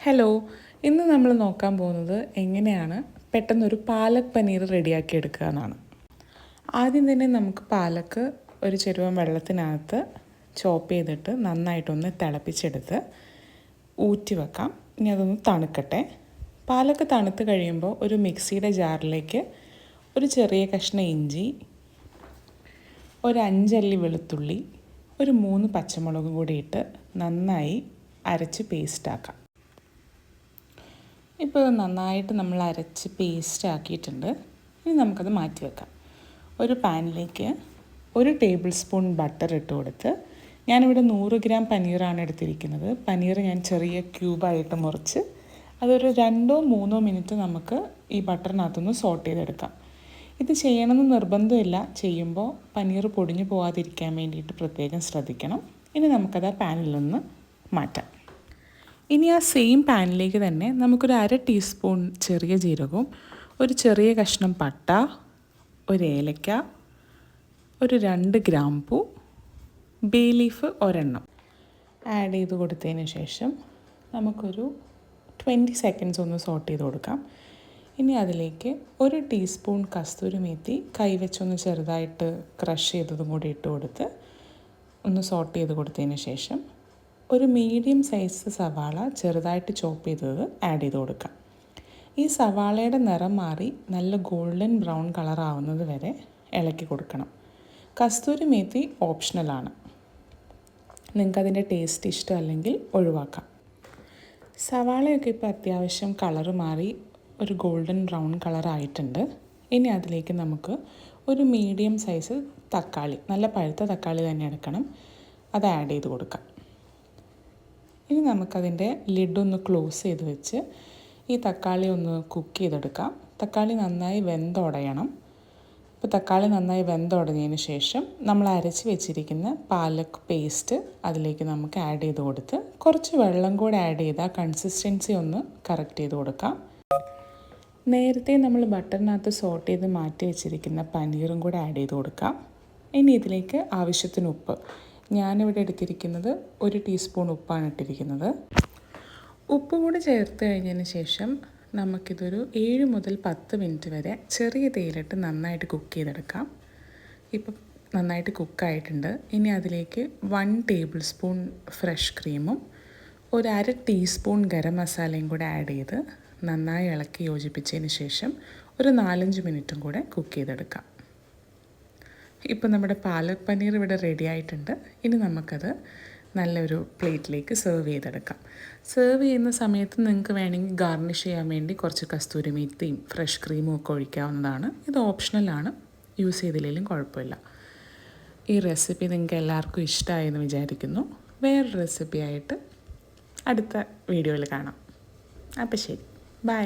Hello, ഇന്ന് നമ്മൾ നോക്കാൻ പോകുന്നത് എങ്ങനെയാണ് പെട്ടെന്നൊരു പാലക് പനീർ റെഡിയാക്കി എടുക്കുക എന്നാണ്. ആദ്യം തന്നെ നമുക്ക് പാലക്ക് ഒരു ചെരുവൻ വെള്ളത്തിനകത്ത് ചോപ്പ് ചെയ്തിട്ട് നന്നായിട്ടൊന്ന് തിളപ്പിച്ചെടുത്ത് ഊറ്റി വെക്കാം. ഇനി അതൊന്ന് തണുക്കട്ടെ. പാലക്ക് തണുത്ത് കഴിയുമ്പോൾ ഒരു മിക്സിയുടെ ജാറിലേക്ക് ഒരു ചെറിയ കഷ്ണം ഇഞ്ചി, ഒരു 5 അല്ലി വെളുത്തുള്ളി, ഒരു 3 പച്ചമുളകും കൂടി ഇട്ട് നന്നായി അരച്ച് പേസ്റ്റാക്കാം. ഇപ്പോൾ നന്നായിട്ട് നമ്മൾ അരച്ച് പേസ്റ്റ് ആക്കിയിട്ടുണ്ട്. ഇനി നമുക്കത് മാറ്റി വെക്കാം. ഒരു പാനിലേക്ക് 1 ടേബിൾ സ്പൂൺ ബട്ടർ ഇട്ട് കൊടുത്ത്, ഞാനിവിടെ 100 ഗ്രാം പനീറാണ് എടുത്തിരിക്കുന്നത്. പനീർ ഞാൻ ചെറിയ ക്യൂബായിട്ട് മുറിച്ച് അതൊരു 2-3 മിനിറ്റ് നമുക്ക് ഈ ബട്ടറിനകത്തൊന്ന് സോട്ട് ചെയ്തെടുക്കാം. ഇത് ചെയ്യണമെന്ന് നിർബന്ധമില്ല. ചെയ്യുമ്പോൾ പനീർ പൊടിഞ്ഞു പോകാതിരിക്കാൻ വേണ്ടിയിട്ട് പ്രത്യേകം ശ്രദ്ധിക്കണം. ഇനി നമുക്കത് ആ പാനിൽ നിന്ന് മാറ്റാം. ഇനി ആ സെയിം പാനിലേക്ക് തന്നെ നമുക്കൊരു 1/2 ടീസ്പൂൺ ചെറിയ ജീരകവും, ഒരു ചെറിയ കഷ്ണം പട്ട, ഒരു ഏലക്ക, ഒരു 2 ഗ്രാമ്പൂ, ബേ ലീഫ് ഒരെണ്ണം ആഡ് ചെയ്ത് കൊടുത്തതിന് ശേഷം നമുക്കൊരു 20 സെക്കൻഡ്സ് ഒന്ന് സോട്ട് ചെയ്ത് കൊടുക്കാം. ഇനി അതിലേക്ക് 1 ടീസ്പൂൺ കസ്തൂരി മേത്തി കൈവച്ചൊന്ന് ചെറുതായിട്ട് ക്രഷ് ചെയ്തതും കൂടി ഇട്ട് കൊടുത്ത് ഒന്ന് സോട്ട് ചെയ്ത് കൊടുത്തതിന് ശേഷം ഒരു മീഡിയം സൈസ് സവാള ചെറുതായിട്ട് ചോപ്പ് ചെയ്തത് ആഡ് ചെയ്ത് കൊടുക്കാം. ഈ സവാളയുടെ നിറം മാറി നല്ല ഗോൾഡൻ ബ്രൗൺ കളർ ആവുന്നത് വരെ ഇളക്കി കൊടുക്കണം. കസ്തൂരി മേത്തി ഓപ്ഷണലാണ്. നിങ്ങൾക്കതിൻ്റെ ടേസ്റ്റ് ഇഷ്ടമല്ലെങ്കിൽ ഒഴിവാക്കാം. സവാളയൊക്കെ ഇപ്പോൾ അത്യാവശ്യം കളറ് മാറി ഒരു ഗോൾഡൻ ബ്രൗൺ കളറായിട്ടുണ്ട്. ഇനി അതിലേക്ക് നമുക്ക് ഒരു മീഡിയം സൈസ് തക്കാളി, നല്ല പഴുത്ത തക്കാളി തന്നെ എടുക്കണം, അത് ആഡ് ചെയ്ത് കൊടുക്കാം. ഇനി നമുക്കതിൻ്റെ ലിഡൊന്ന് ക്ലോസ് ചെയ്ത് വെച്ച് ഈ തക്കാളി ഒന്ന് കുക്ക് ചെയ്തെടുക്കാം. തക്കാളി നന്നായി വെന്തുടയണം. ഇപ്പോൾ തക്കാളി നന്നായി വെന്തുടഞ്ഞതിന് ശേഷം നമ്മൾ അരച്ച് വെച്ചിരിക്കുന്ന പാലക് പേസ്റ്റ് അതിലേക്ക് നമുക്ക് ആഡ് ചെയ്ത് കൊടുത്ത് കുറച്ച് വെള്ളം കൂടെ ആഡ് ചെയ്ത് ആ കൺസിസ്റ്റൻസി ഒന്ന് കറക്റ്റ് ചെയ്ത് കൊടുക്കാം. നേരത്തെ നമ്മൾ ബട്ടറിനകത്ത് സോട്ട് ചെയ്ത് മാറ്റി വെച്ചിരിക്കുന്ന പനീറും കൂടെ ആഡ് ചെയ്ത് കൊടുക്കാം. ഇനി ഇതിലേക്ക് ആവശ്യത്തിന് ഉപ്പ്, ഞാനിവിടെ എടുത്തിരിക്കുന്നത് 1 ടീസ്പൂൺ ഉപ്പാണ് ഇട്ടിരിക്കുന്നത്. ഉപ്പ് കൂടി ചേർത്ത് കഴിഞ്ഞതിന് ശേഷം നമുക്കിതൊരു 7 മുതൽ 10 മിനിറ്റ് വരെ ചെറിയ തീയിലിട്ട് നന്നായിട്ട് കുക്ക് ചെയ്തെടുക്കാം. ഇപ്പം നന്നായിട്ട് കുക്കായിട്ടുണ്ട്. ഇനി അതിലേക്ക് 1 ടേബിൾ സ്പൂൺ ഫ്രഷ് ക്രീമും ഒരു 1/2 ടീസ്പൂൺ ഗരം മസാലയും കൂടെ ആഡ് ചെയ്ത് നന്നായി ഇളക്കി യോജിപ്പിച്ചതിന് ശേഷം ഒരു 4-5 മിനിറ്റും കൂടെ കുക്ക് ചെയ്തെടുക്കാം. ഇപ്പോൾ നമ്മുടെ പാലക് പനീർ ഇവിടെ റെഡി ആയിട്ടുണ്ട്. ഇനി നമുക്കത് നല്ലൊരു പ്ലേറ്റിലേക്ക് സെർവ് ചെയ്തെടുക്കാം. സെർവ് ചെയ്യുന്ന സമയത്ത് നിങ്ങൾക്ക് വേണമെങ്കിൽ ഗാർണിഷ് ചെയ്യാൻ വേണ്ടി കുറച്ച് കസ്തൂരി മേത്തിയും ഫ്രഷ് ക്രീമും ഒക്കെ ഒഴിക്കാവുന്നതാണ്. ഇത് ഓപ്ഷണലാണ്, യൂസ് ചെയ്തില്ലെങ്കിലും കുഴപ്പമില്ല. ഈ റെസിപ്പി നിങ്ങൾക്ക് എല്ലാവർക്കും ഇഷ്ടമായെന്ന് വിചാരിക്കുന്നു. വേറൊരു റെസിപ്പി ആയിട്ട് അടുത്ത വീഡിയോയിൽ കാണാം. അപ്പോൾ ശരി, ബൈ.